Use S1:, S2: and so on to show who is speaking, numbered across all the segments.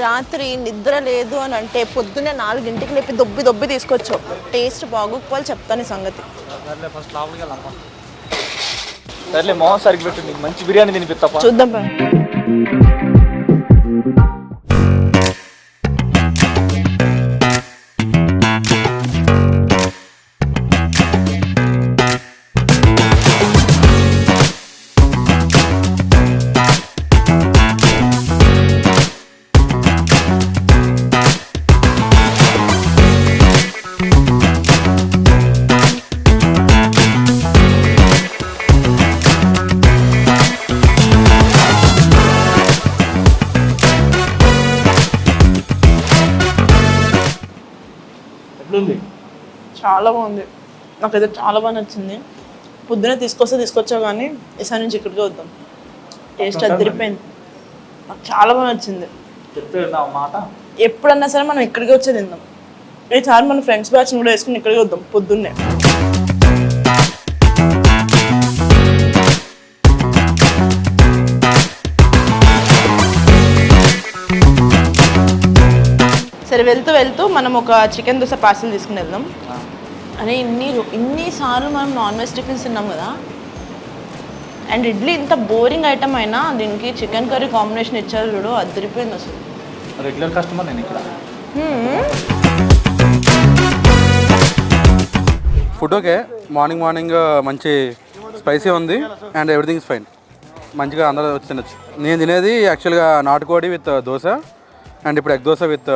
S1: రాత్రి నిద్ర లేదు అని అంటే పొద్దున్నే 4 లేపి దొబ్బి తీసుకొచ్చావు. టేస్ట్ బాగోకపోవాలి చెప్తాను ఈ సంగతి.
S2: సర్లే మొహం సరిగ్గా పెట్టు, నీకు మంచి బిర్యానీ తినిపిస్తా.
S1: చూద్దాం. చాలా బాగుంది, నాకైతే చాలా బాగా నచ్చింది. పొద్దున తీసుకొచ్చావు కానీ ఈసారి నుంచి ఇక్కడికే వద్దాం. టేస్ట్ అదిరిపోయింది, నాకు చాలా బాగా నచ్చింది. ఎప్పుడన్నా సరే మనం ఇక్కడికే వచ్చి తిందాం. ఈసారి మన ఫ్రెండ్స్ బ్యాచ్ని కూడా వేసుకుని ఇక్కడికే వద్దాం పొద్దున్నే. సరే వెళ్తూ మనం ఒక చికెన్ దోశ పార్సిల్ తీసుకుని వెళ్దాం. అరే ఇన్నిసార్లు మనం నాన్ వెజ్ టిఫిన్స్ తిన్నాం కదా, అండ్ ఇడ్లీ ఇంత బోరింగ్ ఐటమ్ అయినా దీనికి చికెన్ కర్రీ కాంబినేషన్ ఇచ్చారు చూడు, అదిరిపోయింది అసలు.
S2: రెగ్యులర్ కస్టమర్ నేను ఇక్కడ.
S3: ఫుడ్ ఓకే, మార్నింగ్ మంచి స్పైసీ ఉంది అండ్ ఎవ్రీథింగ్ ఇస్ ఫైన్. మంచిగా అందరూ వచ్చి తినచ్చు. నేను తినేది యాక్చువల్గా నాటుకోడి విత్ దోశ అండ్ ఇప్పుడు ఎగ్ దోశ విత్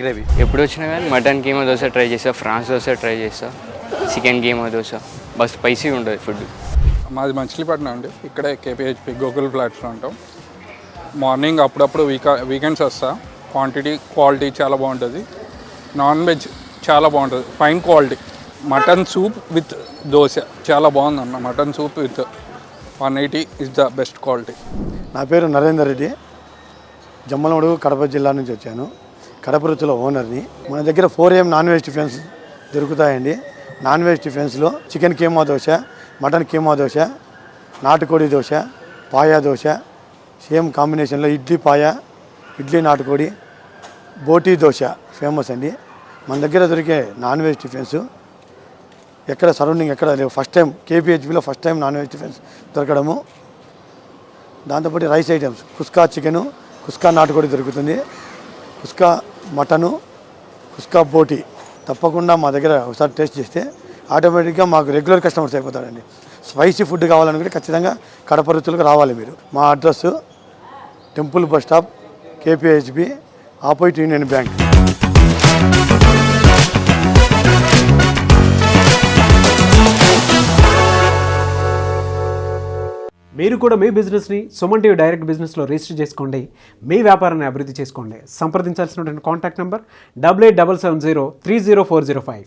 S3: గ్రేవీ.
S4: ఎప్పుడు వచ్చినా కానీ మటన్ కీమా దోశ ట్రై చేస్తా, ఫ్రాన్స్ దోశ ట్రై చేస్తా, chicken keema dosa. Bus spicy ఉంటుంది ఫుడ్.
S5: మాది మచిలీపట్నం అండి, ఇక్కడే కేపీహెచ్పి గోకుల్ ఫ్లాట్స్లో ఉంటాం. మార్నింగ్ అప్పుడప్పుడు వీకెండ్స్ వస్తా. క్వాలిటీ చాలా బాగుంటుంది. నాన్ వెజ్ చాలా బాగుంటుంది, fine quality. Mutton soup with dosa చాలా బాగుందన్న. Mutton soup with 180 is the best quality.
S6: నా పేరు నరేందర్ రెడ్డి, జమ్మలమడుగు కడప జిల్లా నుంచి వచ్చాను. కడప రుచిలో ఓనర్ని. మన దగ్గర 4 AM నాన్ వెజ్ టిఫిన్స్ దొరుకుతాయండి. నాన్ వెజ్ టిఫిన్స్లో చికెన్ కీమా దోశ, మటన్ కీమా దోశ, నాటుకోడి దోశ, పాయా దోశ, సేమ్ కాంబినేషన్లో ఇడ్లీ నాటుకోడి, బోటీ దోశ ఫేమస్ అండి. మన దగ్గర దొరికే నాన్ వెజ్ టిఫిన్స్ ఎక్కడ సరౌండింగ్ ఎక్కడ లేవు. ఫస్ట్ టైం కేపీహెచ్పిలో first time non veg tiffins దొరకడము. దాంతోపాటు rice items kuska chicken, kuska నాటుకోడి దొరుకుతుంది, కుస్కా మటను, కుస్కా బోటి. తప్పకుండా మా దగ్గర ఒకసారి టేస్ట్ చేస్తే ఆటోమేటిక్గా మాకు రెగ్యులర్ కస్టమర్స్ అయిపోతారండి. స్పైసీ ఫుడ్ కావాలనుకుంటే ఖచ్చితంగా కడప రుచులకు రావాలి మీరు. మా address temple bus stop, KPHB opposite Union Bank.
S7: మీరు కూడా మీ బిజినెస్ని సుమన్ టీవీ డైరెక్ట్ బిజినెస్లో రిజిస్టర్ చేసుకోండి. మీ వ్యాపారాన్ని అభివృద్ధి చేసుకోండి. సంప్రదించాల్సినటువంటి కాంటాక్ట్ నెంబర్ 8877030405.